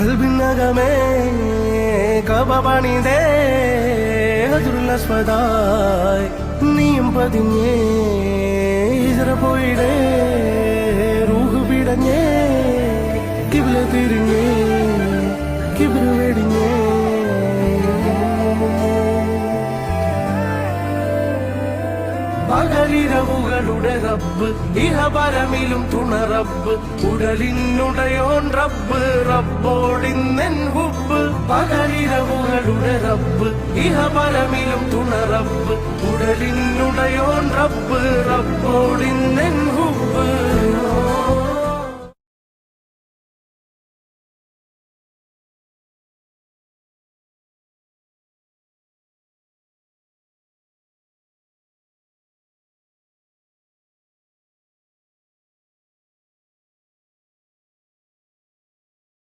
കൽബിനകമേ കബപണിതേ ഹജറുൽ നീയും പതിഞ്ഞേ ഹിജറ പോയിടേ റൂഹ് പിടഞ്ഞേ കിബ്ല തിരിഞ്ഞേ കിബ്ര വെടിഞ്ഞേ പകലിരവുകളുടെ റബ്ബ് ഇഹപരമിലും തുണ റബ്ബ് ഉടലിനുടയോൻ റബ്ബ് റബ്ബോടിന്നെൻ ഹുബ്ബ് പകലിരവുകളുടെ റബ്ബ് ഇഹപരമിലും തുണ റബ്ബ് ഉടലിനുടയോൻ റബ്ബ് റബ്ബോടിന്നെൻ ഹുബ്ബ്